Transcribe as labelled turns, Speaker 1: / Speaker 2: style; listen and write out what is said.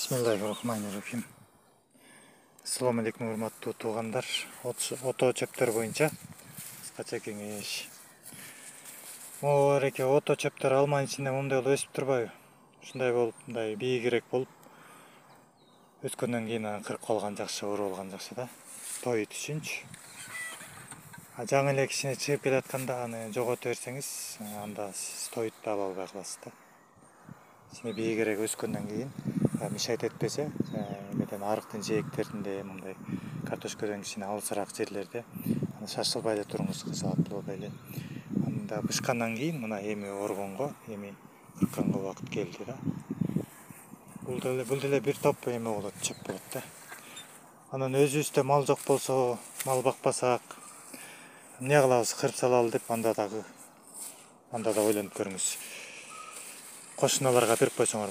Speaker 1: Bismillahirrahmanirrahim. Assalamu alaikum урматтуу туугандар. Ото чөптөр боюнча кыскача кеңеш. Могу ото чөптөр алманын ичинде мындай болуп өсүп турбайбы? Ушундай болуп, мындай бийигирээк болуп өскөндөн кийин анан кырып калган жакшы, ооруп алган жакшы да. Тоют үчүнчү. Жаңы эле кичине чыгып келатканда аны жогото берсеңиз, анда сиз тоютtu ала албай каласыз да. Кичине бийигирээк өскөндөн кийин мешать этпесе, эмеден арыктын жээктеринде, мындай картошкодон кичине алысыраак жерлерде аны шашылбай эле туруңузга сабаттуу эле. Анда бышкандан кийин мына эми оргонго, эми кыркканга убакыт келди да. Бул деле бир топ эме болот, чөп болот да. Анан өзүбүздө мал жок болсо, мал бакпасак, эмне кылабыз, кырып салалы деп анда да ойлонуп көрүңүз. Кошуналарга берип койсоңор